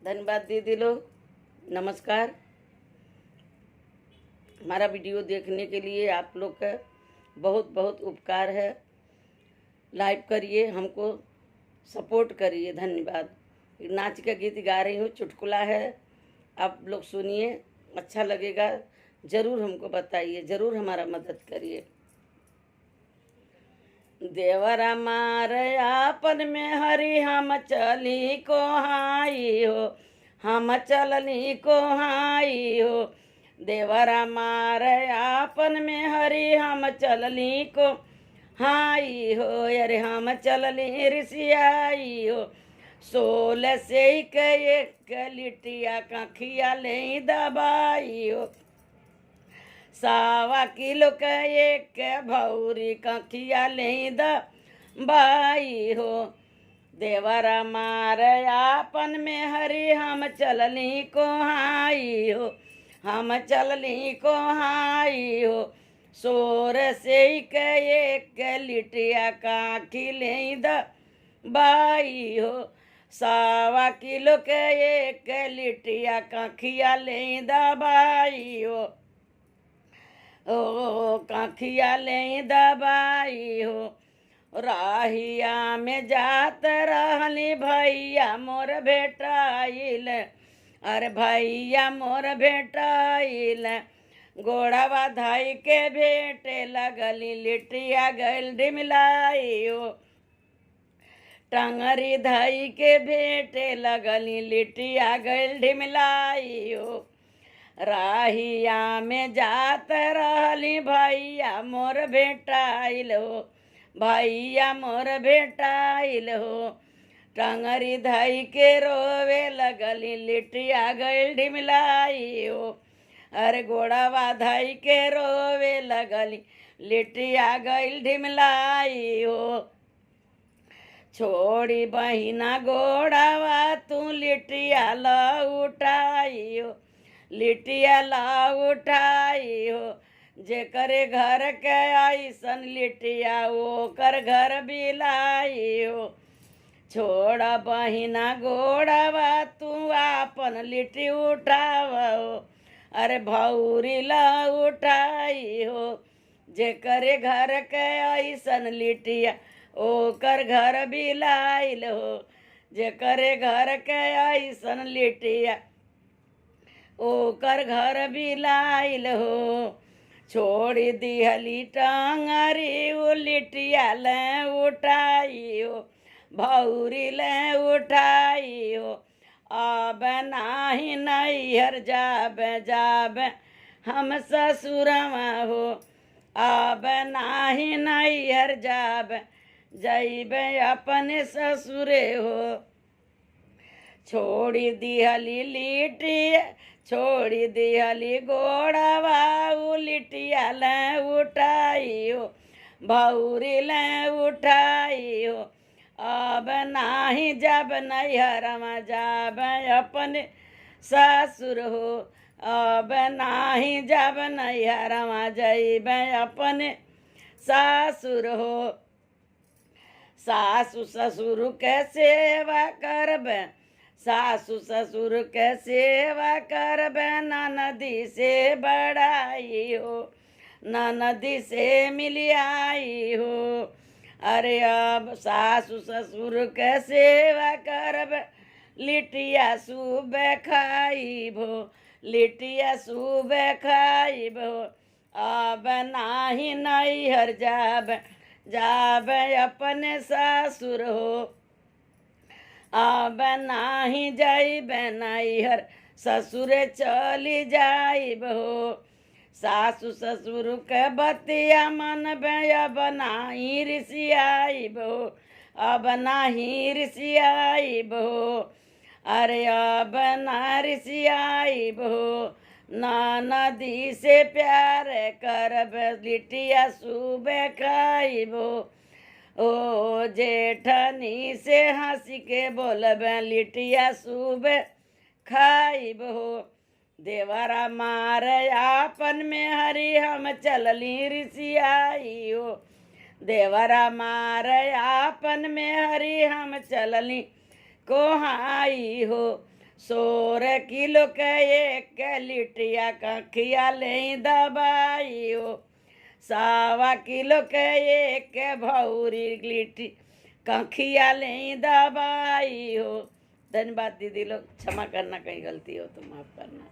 धन्यवाद दीदी लोग। नमस्कार। हमारा वीडियो देखने के लिए आप लोग का बहुत बहुत उपकार है। लाइक करिए, हमको सपोर्ट करिए। धन्यवाद। नाच का गीत गा रही हूँ, चुटकुला है, आप लोग सुनिए, अच्छा लगेगा। ज़रूर हमको बताइए, ज़रूर हमारा मदद करिए। देवरा मार आपन में हरि हम चली को हाई हो, हम चलनी को हाई हो। देवरा मार आपन में हरि हम चलनी को हाई हो, अरे हम चलनी ऋषियाई हो। 16 से एक लिटिया कखिया ले दबाई हो। 1.25 किलो का एक भौरी कखिया ले दबाई हो। देवरा मार आपन में हरि हम चलनी को हाई हो, हम चलनी को हाई हो। 16 से एक लिटिया काखी ले दबाई हो। 1.25 किलो के एक लिटिया काखिया ले दबाई हो। ओ काखिया ले दबाई हो। राहिया में जात रहली भैया मोर भेटाइल, अरे भैया मोर भेटाइल। गोड़वा धाई के भेटे लगली, लिटिया गल डिमलाई हो। टंगरी धाई के भेटे लगली, लिटिया गल डिमलाई हो। राहिया में जात रहली भैया मोर भेटाइल हो, भैया मोर भेटाइल हो। टंगरी धाई के रोवे लगली, लिटिया गल ढिमलाई हो। अरे गोड़वा धाई के रोवे लगली, लिटिया गल ढिमलाई हो। छोड़ी बहिना गोड़वा तू लिटिया ला उठाई हो, लिटिया ला उठाई हो। जेकरे घर के ऐसन लिटिया ओकर घर बिलाई हो। छोड़ा बहिना गोड़वा तू आपन लिट्टी उठावो, अरे भौरी ला उठाई हो। जेकरे घर के ऐसन लिटिया ओकर घर बिलाइल हो। जेकरे घर के ऐसन लिटिया ओकर घर बिलाइल हो। छोड़ी दिहली टंगरी उ लिटिया ले उठाई हो, भौरी ले उठाई हो। अब नाही नैहर जाबे जाबे हम ससुरवा हो, अब नाही नैहर जाबे जइबे अपने ससुरे हो। छोड़ी दिहली लिटिया, छोड़ी दिहली गोड़वा उ लिटिया ले उठाई हो, भौरी ले उठाई हो। अब नाही जब नैहरमा जाब अपने ससुर हो, अब नाही जब नैहरमा जइबे अपने ससुर हो। सासु ससुर के सेवा करबे, सासु ससुर के सेवा करबे, ननदी से बड़ाई हो, ननदी से मिलियाई हो। अरे अब सासु ससुर के सेवा करबे, लिटिया सुबह खाइबो, लिटिया सुबह खाइबो। अब नाही नैहर जाब जाबे अपने ससुर हो, अब नाही जाइबे नैहर ससुरे चली जाइब हो। सासु ससुर के बतिया मनबे, अब नाही ऋषियाइब हो, अब नाही ऋषियाइब हो। अरे अब ना ऋषियाइब हो। नदी से प्यार करब, लिटिया सुबह खाइबो। ओ जेठनी से हंसी के बोलब, लिटिया सुबह खाइबो। देवरा मार आपन में हरि हम चलली ऋषियाई हो। देवरा मार आपन में हरि हम चलली को हाई हो। सोलह किलो के एक लिटिया कखिया ले दबाई हो, 1.25 किलो के एक भौरी लिट्टी कखिया ले दबाई हो। धन्यवाद दीदी लोग, क्षमा करना कहीं गलती हो तो माफ करना।